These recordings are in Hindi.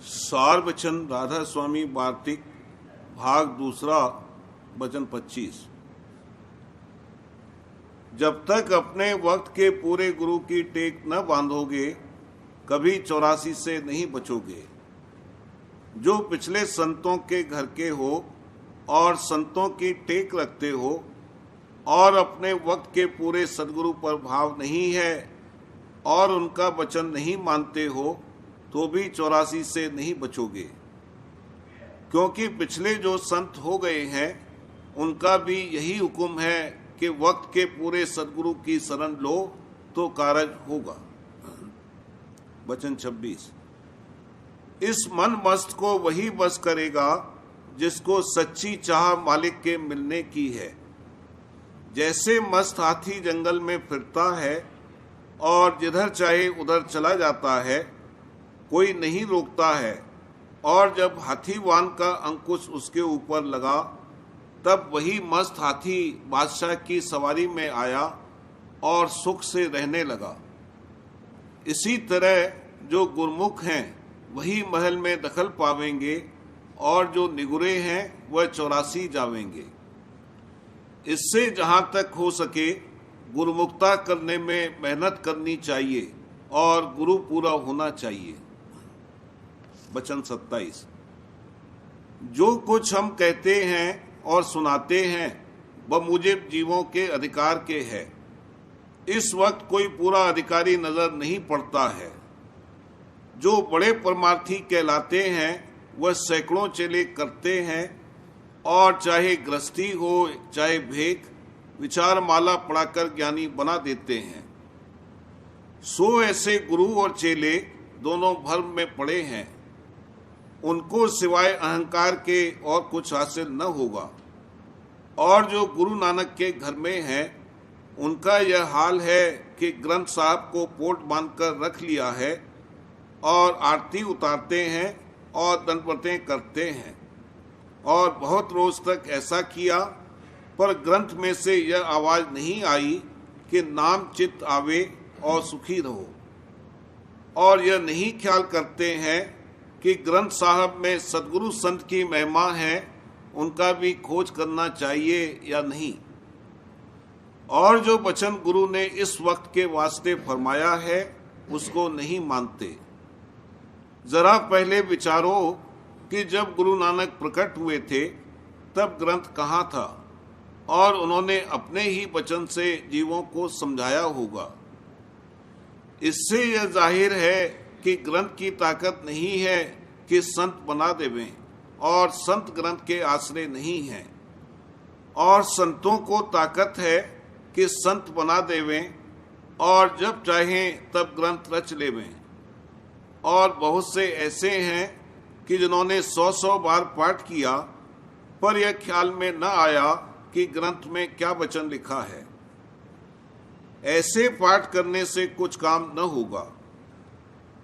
सार वचन राधा स्वामी वार्तिक भाग दूसरा वचन 25। जब तक अपने वक्त के पूरे गुरु की टेक न बांधोगे कभी 84 से नहीं बचोगे। जो पिछले संतों के घर के हो और संतों की टेक रखते हो और अपने वक्त के पूरे सदगुरु पर भाव नहीं है और उनका वचन नहीं मानते हो तो भी 84 से नहीं बचोगे। क्योंकि पिछले जो संत हो गए हैं उनका भी यही हुक्म है कि वक्त के पूरे सदगुरु की शरण लो तो कारज होगा। वचन 26। इस मन मस्त को वही बस करेगा जिसको सच्ची चाह मालिक के मिलने की है। जैसे मस्त हाथी जंगल में फिरता है और जिधर चाहे उधर चला जाता है, कोई नहीं रोकता है, और जब हाथीवान का अंकुश उसके ऊपर लगा तब वही मस्त हाथी बादशाह की सवारी में आया और सुख से रहने लगा। इसी तरह जो गुरमुख हैं वही महल में दखल पावेंगे और जो निगुरे हैं वह 84 जावेंगे। इससे जहां तक हो सके गुरुमुक्ता करने में मेहनत करनी चाहिए और गुरु पूरा होना चाहिए। वचन 27। जो कुछ हम कहते हैं और सुनाते हैं वह मुझे जीवों के अधिकार के है। इस वक्त कोई पूरा अधिकारी नजर नहीं पड़ता है। जो बड़े परमार्थी कहलाते हैं वह सैकड़ों चेले करते हैं और चाहे गृहस्थी हो चाहे भेक विचार माला पढ़ाकर ज्ञानी बना देते हैं। सो ऐसे गुरु और चेले दोनों भर्म में पड़े हैं। उनको सिवाय अहंकार के और कुछ हासिल न होगा। और जो गुरु नानक के घर में हैं उनका यह हाल है कि ग्रंथ साहब को पोट बांधकर रख लिया है और आरती उतारते हैं और दंडवतें करते हैं और बहुत रोज तक ऐसा किया, पर ग्रंथ में से यह आवाज नहीं आई कि नाम चित्त आवे और सुखी रहो। और यह नहीं ख्याल करते हैं कि ग्रंथ साहब में सदगुरु संत की महिमा है, उनका भी खोज करना चाहिए या नहीं। और जो वचन गुरु ने इस वक्त के वास्ते फरमाया है उसको नहीं मानते। जरा पहले विचारो कि जब गुरु नानक प्रकट हुए थे तब ग्रंथ कहाँ था और उन्होंने अपने ही वचन से जीवों को समझाया होगा। इससे यह जाहिर है कि ग्रंथ की ताकत नहीं है कि संत बना देवें और संत ग्रंथ के आश्रय नहीं हैं, और संतों को ताकत है कि संत बना देवें और जब चाहें तब ग्रंथ रच लेवें। और बहुत से ऐसे हैं कि जिन्होंने 100 बार पाठ किया पर यह ख्याल में न आया कि ग्रंथ में क्या वचन लिखा है। ऐसे पाठ करने से कुछ काम न होगा।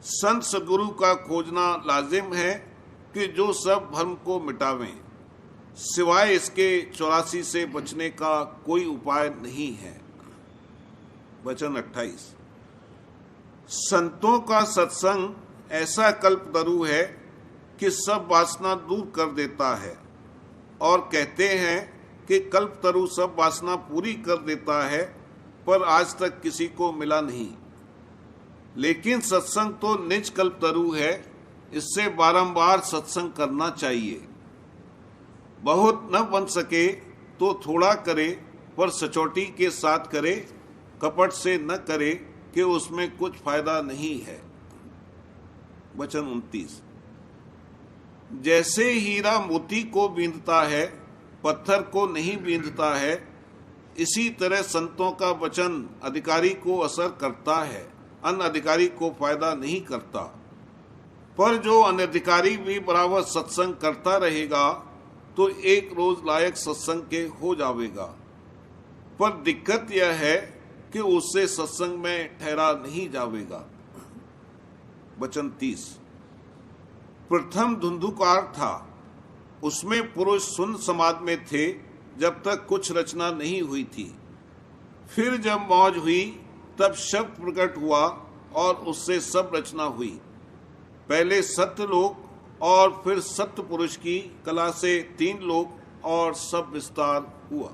संत सदगुरु का खोजना लाजिम है कि जो सब भ्रम को मिटावें। सिवाय इसके 84 से बचने का कोई उपाय नहीं है। वचन 28। संतों का सत्संग ऐसा कल्पतरु है कि सब वासना दूर कर देता है, और कहते हैं कि कल्पतरु सब वासना पूरी कर देता है, पर आज तक किसी को मिला नहीं। लेकिन सत्संग तो निज कल्पतरु है, इससे बारंबार सत्संग करना चाहिए। बहुत न बन सके तो थोड़ा करे, पर सचोटी के साथ करे, कपट से न करे कि उसमें कुछ फायदा नहीं है। वचन 29। जैसे हीरा मोती को बींधता है पत्थर को नहीं बींधता है, इसी तरह संतों का वचन अधिकारी को असर करता है, अनधिकारी को फायदा नहीं करता। पर जो अनधिकारी भी बराबर सत्संग करता रहेगा तो एक रोज लायक सत्संग के हो जावेगा। पर दिक्कत यह है कि उससे सत्संग में ठहरा नहीं जावेगा। वचन 30। प्रथम धुंधुकार था, उसमें पुरुष सुन समाज में थे जब तक कुछ रचना नहीं हुई थी। फिर जब मौज हुई तब शब्द प्रकट हुआ और उससे सब रचना हुई। पहले सत्य लोक और फिर सत्य पुरुष की कला से 3 लोक और सब विस्तार हुआ।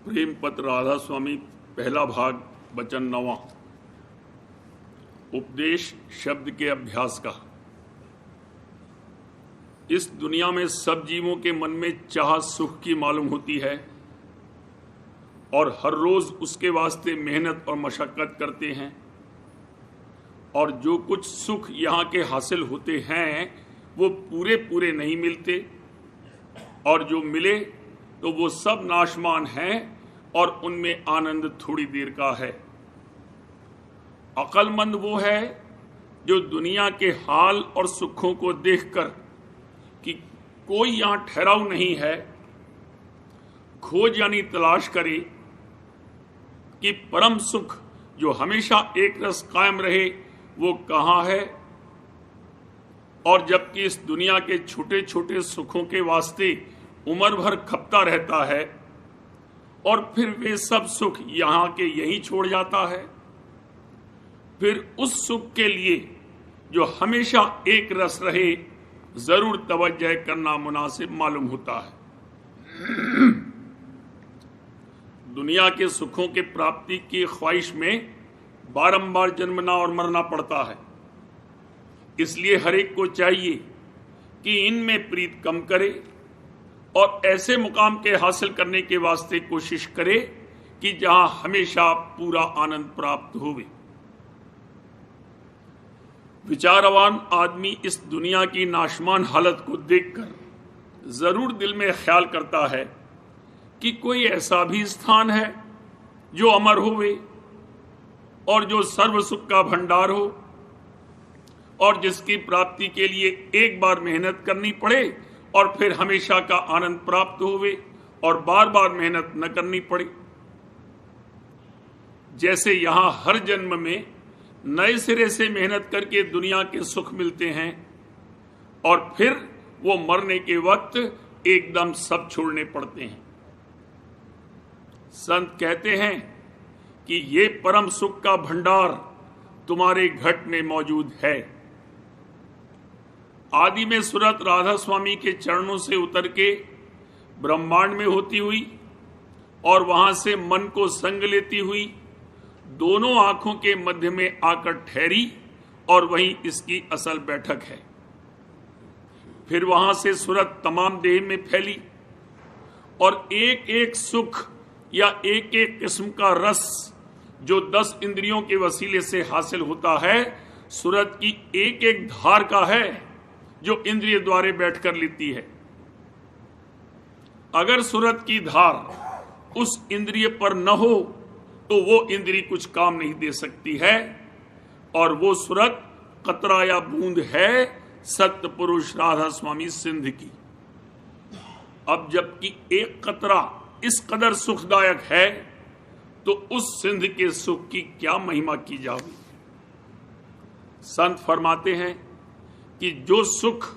प्रेम पत्र राधा स्वामी, पहला भाग, वचन 9। उपदेश शब्द के अभ्यास का। इस दुनिया में सब जीवों के मन में चाह सुख की मालूम होती है और हर रोज उसके वास्ते मेहनत और मशक्कत करते हैं, और जो कुछ सुख यहाँ के हासिल होते हैं वो पूरे पूरे नहीं मिलते, और जो मिले तो वो सब नाशमान हैं और उनमें आनंद थोड़ी देर का है। अक्लमंद वो है जो दुनिया के हाल और सुखों को देखकर कि कोई यहां ठहराव नहीं है, खोज यानी तलाश करे कि परम सुख जो हमेशा एक रस कायम रहे वो कहाँ है, और जबकि इस दुनिया के छोटे छोटे सुखों के वास्ते उम्र भर खपता रहता है और फिर वे सब सुख यहाँ के यहीं छोड़ जाता है, फिर उस सुख के लिए जो हमेशा एक रस रहे जरूर तवज्जो करना मुनासिब मालूम होता है। दुनिया के सुखों के प्राप्ति की ख्वाहिश में बारंबार जन्मना और मरना पड़ता है, इसलिए हर एक को चाहिए कि इनमें प्रीत कम करे और ऐसे मुकाम के हासिल करने के वास्ते कोशिश करे कि जहां हमेशा पूरा आनंद प्राप्त होवे। विचारवान आदमी इस दुनिया की नाशमान हालत को देखकर जरूर दिल में ख्याल करता है कि कोई ऐसा भी स्थान है जो अमर होवे और जो सर्व सुख का भंडार हो, और जिसकी प्राप्ति के लिए एक बार मेहनत करनी पड़े और फिर हमेशा का आनंद प्राप्त होवे और बार बार मेहनत न करनी पड़े। जैसे यहां हर जन्म में नए सिरे से मेहनत करके दुनिया के सुख मिलते हैं और फिर वो मरने के वक्त एकदम सब छोड़ने पड़ते हैं। संत कहते हैं कि ये परम सुख का भंडार तुम्हारे घट में मौजूद है। आदि में सूरत राधा स्वामी के चरणों से उतर के ब्रह्मांड में होती हुई और वहां से मन को संग लेती हुई दोनों आंखों के मध्य में आकर ठहरी और वहीं इसकी असल बैठक है। फिर वहां से सूरत तमाम देह में फैली और एक एक सुख या एक एक किस्म का रस जो 10 इंद्रियों के वसीले से हासिल होता है, सूरत की एक एक धार का है जो इंद्रिय द्वारे बैठकर लेती है। अगर सूरत की धार उस इंद्रिय पर न हो तो वो इंद्रिय कुछ काम नहीं दे सकती है, और वो सूरत कतरा या बूंद है सत्य पुरुष राधा स्वामी सिंध की। अब जबकि एक कतरा इस कदर सुखदायक है तो उस सिंध के सुख की क्या महिमा की जावे। संत फरमाते हैं कि जो सुख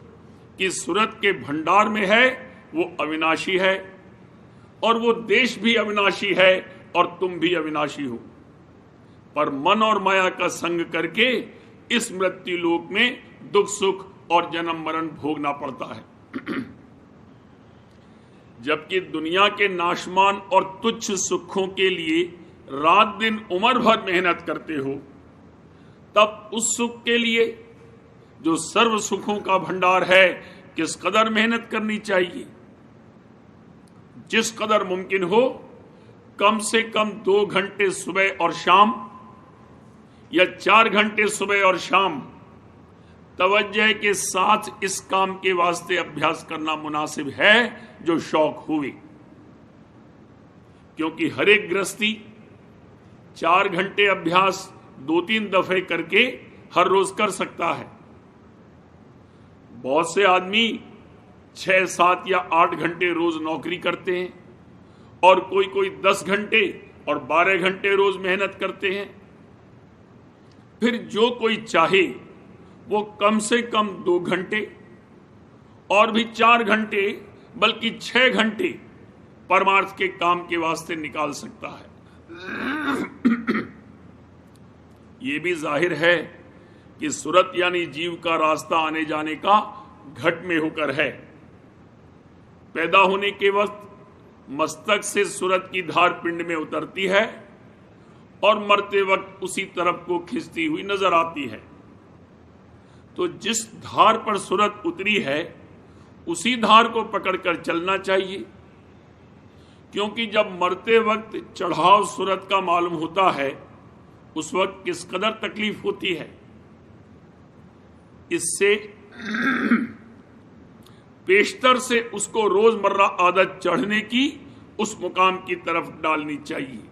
की सूरत के भंडार में है वो अविनाशी है, और वो देश भी अविनाशी है और तुम भी अविनाशी हो, पर मन और माया का संग करके इस मृत्यु लोक में दुख सुख और जन्म मरण भोगना पड़ता है। जबकि दुनिया के नाशमान और तुच्छ सुखों के लिए रात दिन उम्र भर मेहनत करते हो, तब उस सुख के लिए जो सर्व सुखों का भंडार है किस कदर मेहनत करनी चाहिए। जिस कदर मुमकिन हो कम से कम 2 घंटे सुबह और शाम या 4 घंटे सुबह और शाम तवज्जो के साथ इस काम के वास्ते अभ्यास करना मुनासिब है जो शौक हुए, क्योंकि हर एक गृहस्थी 4 घंटे अभ्यास 2-3 दफे करके हर रोज कर सकता है। बहुत से आदमी 6, 7 या 8 घंटे रोज नौकरी करते हैं और कोई 10 घंटे और 12 घंटे रोज मेहनत करते हैं। फिर जो कोई चाहे वो कम से कम 2 घंटे और भी 4 घंटे बल्कि 6 घंटे परमार्थ के काम के वास्ते निकाल सकता है। ये भी जाहिर है कि सुरत यानी जीव का रास्ता आने जाने का घट में होकर है। पैदा होने के वक्त मस्तक से सुरत की धार पिंड में उतरती है और मरते वक्त उसी तरफ को खींचती हुई नजर आती है। तो जिस धार पर सुरत उतरी है उसी धार को पकड़कर चलना चाहिए, क्योंकि जब मरते वक्त चढ़ाव सुरत का मालूम होता है उस वक्त किस कदर तकलीफ होती है। इससे पेशतर से उसको रोजमर्रा आदत चढ़ने की उस मुकाम की तरफ डालनी चाहिए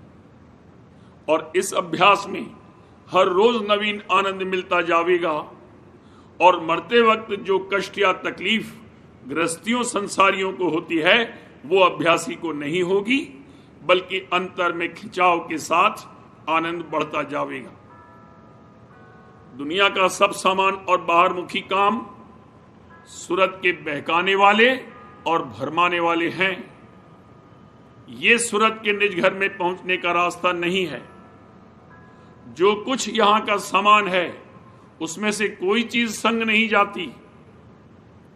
और इस अभ्यास में हर रोज नवीन आनंद मिलता जाएगा और मरते वक्त जो कष्ट या तकलीफ गृहस्थियों संसारियों को होती है वो अभ्यासी को नहीं होगी, बल्कि अंतर में खिंचाव के साथ आनंद बढ़ता जाएगा। दुनिया का सब सामान और बाहरमुखी काम सुरत के बहकाने वाले और भरमाने वाले हैं। ये सुरत के निज घर में पहुंचने का रास्ता नहीं है। जो कुछ यहां का सामान है उसमें से कोई चीज संग नहीं जाती।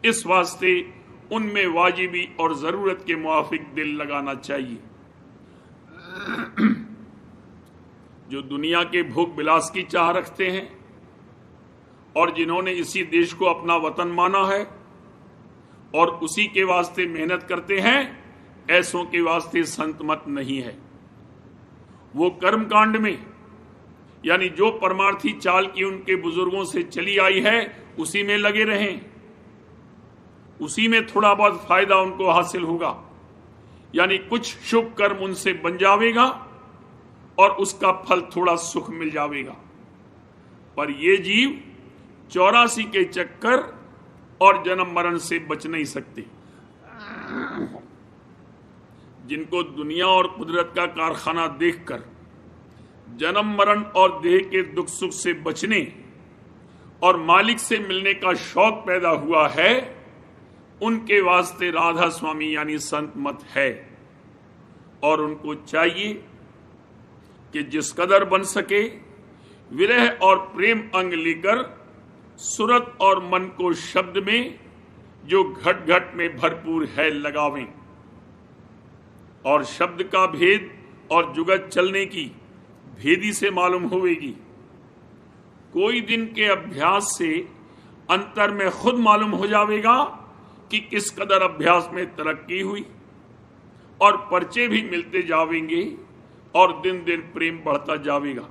इस वास्ते उनमें वाजिबी और जरूरत के मुआफिक दिल लगाना चाहिए। जो दुनिया के भोग विलास की चाह रखते हैं और जिन्होंने इसी देश को अपना वतन माना है और उसी के वास्ते मेहनत करते हैं, ऐसों के वास्ते संत मत नहीं है। वो कर्मकांड में यानी जो परमार्थी चाल की उनके बुजुर्गों से चली आई है उसी में लगे रहें, उसी में थोड़ा बहुत फायदा उनको हासिल होगा, यानी कुछ शुभ कर्म उनसे बन जाएगा और उसका फल थोड़ा सुख मिल जाएगा। पर ये जीव 84 के चक्कर और जन्म मरण से बच नहीं सकते। जिनको दुनिया और कुदरत का कारखाना देखकर जन्म मरण और देह के दुख सुख से बचने और मालिक से मिलने का शौक पैदा हुआ है, उनके वास्ते राधा स्वामी यानी संत मत है और उनको चाहिए कि जिस कदर बन सके विरह और प्रेम अंग लेकर सुरत और मन को शब्द में जो घट घट में भरपूर है लगावें और शब्द का भेद और जुगत चलने की भेदी से मालूम होवेगी। कोई दिन के अभ्यास से अंतर में खुद मालूम हो जाएगा कि किस कदर अभ्यास में तरक्की हुई और पर्चे भी मिलते जावेंगे और दिन दिन प्रेम बढ़ता जाएगा।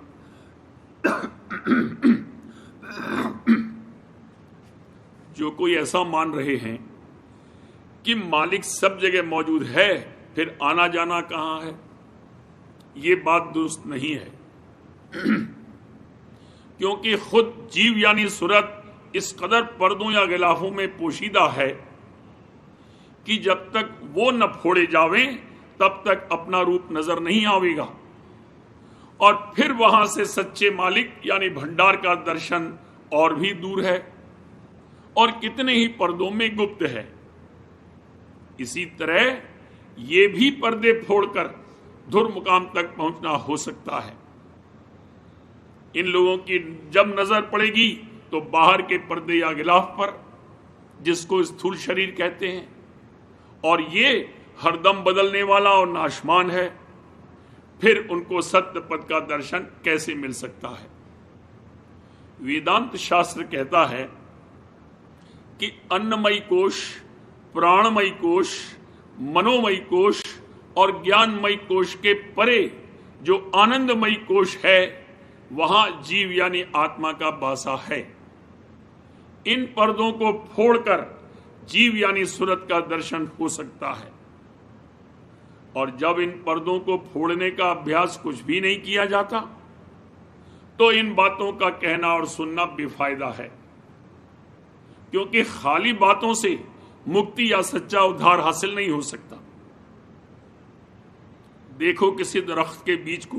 जो कोई ऐसा मान रहे हैं कि मालिक सब जगह मौजूद है फिर आना जाना कहां है, ये बात दुरुस्त नहीं है। क्योंकि खुद जीव यानी सुरत इस कदर पर्दों या गिलाफों में पोशीदा है कि जब तक वो न फोड़े जावें तब तक अपना रूप नजर नहीं आवेगा और फिर वहां से सच्चे मालिक यानी भंडार का दर्शन और भी दूर है और कितने ही पर्दों में गुप्त है। इसी तरह ये भी पर्दे फोड़कर धुर मुकाम तक पहुंचना हो सकता है। इन लोगों की जब नजर पड़ेगी तो बाहर के पर्दे या गिलाफ पर, जिसको स्थूल शरीर कहते हैं, और ये हरदम बदलने वाला और नाशमान है, फिर उनको सत्य पद का दर्शन कैसे मिल सकता है। वेदांत शास्त्र कहता है कि अन्नमयी कोश, प्राणमयी कोश, मनोमयी कोश और ज्ञानमयी कोश के परे जो आनंदमयी कोश है वहां जीव यानी आत्मा का वासा है। इन पर्दों को फोड़कर जीव यानी सुरत का दर्शन हो सकता है और जब इन पर्दों को फोड़ने का अभ्यास कुछ भी नहीं किया जाता तो इन बातों का कहना और सुनना बेफायदा है, क्योंकि खाली बातों से मुक्ति या सच्चा उद्धार हासिल नहीं हो सकता। देखो किसी दरख्त के बीज को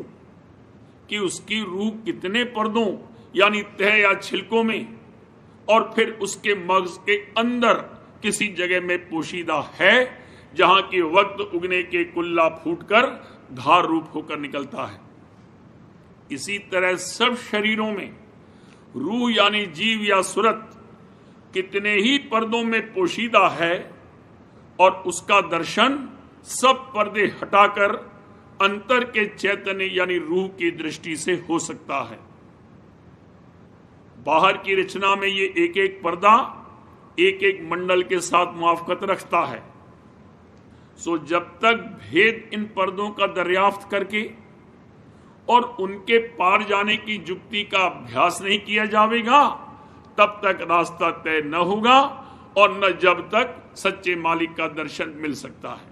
कि उसकी रूह कितने पर्दों यानी तह या छिलकों में और फिर उसके मगज के अंदर किसी जगह में पोशीदा है, जहां के वक्त उगने के कुल्ला फूटकर धार रूप होकर निकलता है। इसी तरह सब शरीरों में रूह यानी जीव या सूरत कितने ही पर्दों में पोशीदा है, और उसका दर्शन सब पर्दे हटाकर अंतर के चैतन्य यानी रूह की दृष्टि से हो सकता है। बाहर की रचना में ये एक एक पर्दा एक एक मंडल के साथ मुआफकत रखता है। सो जब तक भेद इन पर्दों का दरियाफ्त करके और उनके पार जाने की युक्ति का अभ्यास नहीं किया जाएगा, तब तक रास्ता तय न होगा और न जब तक सच्चे मालिक का दर्शन मिल सकता है।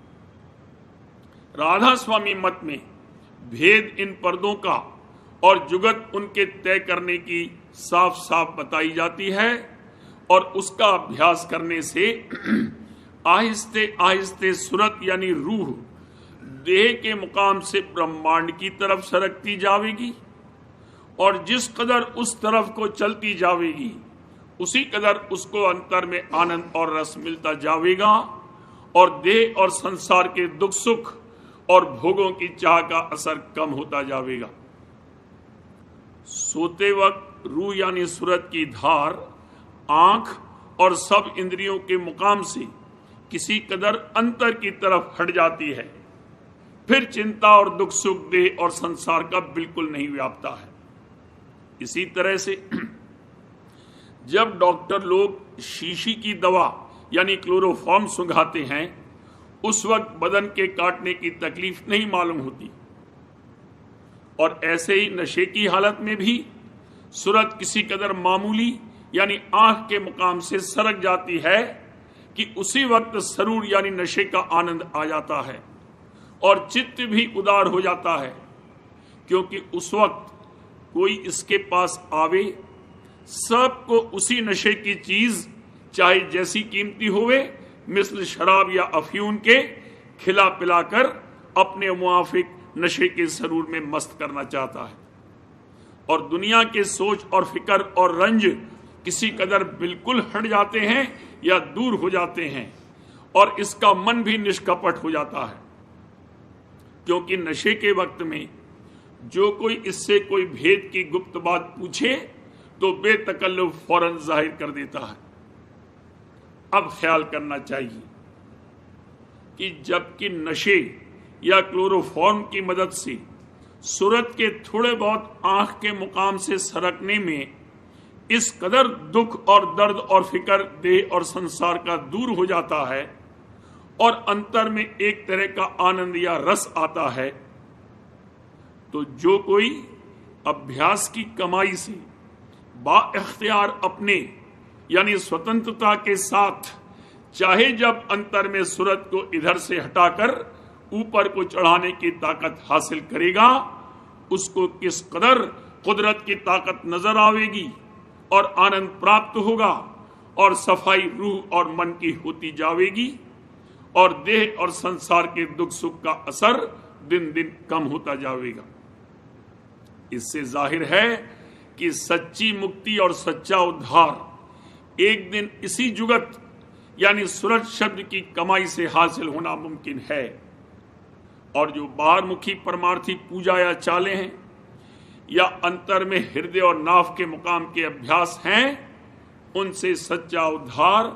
राधा स्वामी मत में भेद इन पर्दों का और जुगत उनके तय करने की साफ साफ बताई जाती है, और उसका अभ्यास करने से आहिस्ते आहिस्ते सूरत यानी रूह देह के मुकाम से ब्रह्मांड की तरफ सरकती जाएगी, और जिस कदर उस तरफ को चलती जाएगी उसी कदर उसको अंतर में आनंद और रस मिलता जाएगा, और देह और संसार के दुख सुख और भोगों की चाह का असर कम होता जाएगा। सोते वक्त रूह यानी सूरत की धार आंख और सब इंद्रियों के मुकाम से किसी कदर अंतर की तरफ हट जाती है, फिर चिंता और दुख सुख देह और संसार का बिल्कुल नहीं व्यापता है। इसी तरह से जब डॉक्टर लोग शीशी की दवा यानी क्लोरोफॉर्म सुंघाते हैं, उस वक्त बदन के काटने की तकलीफ नहीं मालूम होती, और ऐसे ही नशे की हालत में भी सूरत किसी कदर मामूली यानी आंख के मुकाम से सरक जाती है कि उसी वक्त सरूर यानी नशे का आनंद आ जाता है और चित्त भी उदार हो जाता है, क्योंकि उस वक्त कोई इसके पास आवे सबको उसी नशे की चीज चाहे जैसी कीमती होवे मिसल शराब या अफयून के खिला पिलाकर अपने मुआफिक नशे के सरूर में मस्त करना चाहता है, और दुनिया के सोच और फिक्र और रंज किसी कदर बिल्कुल हट जाते हैं या दूर हो जाते हैं, और इसका मन भी निष्कपट हो जाता है, क्योंकि नशे के वक्त में जो कोई इससे कोई भेद की गुप्त बात पूछे तो बेतकल्लुफ फौरन जाहिर कर देता है। अब ख्याल करना चाहिए कि जबकि नशे या क्लोरोफॉर्म की मदद से सूरत के थोड़े बहुत आंख के मुकाम से सरकने में इस कदर दुख और दर्द और फिक्र देह और संसार का दूर हो जाता है और अंतर में एक तरह का आनंद या रस आता है, तो जो कोई अभ्यास की कमाई से बाइख्तियार अपने यानी स्वतंत्रता के साथ चाहे जब अंतर में सूरत को इधर से हटाकर ऊपर को चढ़ाने की ताकत हासिल करेगा, उसको किस कदर कुदरत की ताकत नजर आवेगी और आनंद प्राप्त होगा, और सफाई रूह और मन की होती जाएगी, और देह और संसार के दुख सुख का असर दिन दिन कम होता जाएगा। इससे जाहिर है कि सच्ची मुक्ति और सच्चा उद्धार एक दिन इसी जुगत यानी सूरत शब्द की कमाई से हासिल होना मुमकिन है, और जो बाहरमुखी परमार्थी पूजा या चाले हैं या अंतर में हृदय और नाव के मुकाम के अभ्यास हैं, उनसे सच्चा उद्धार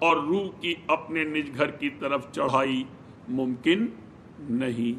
और रूह की अपने निज घर की तरफ चढ़ाई मुमकिन नहीं।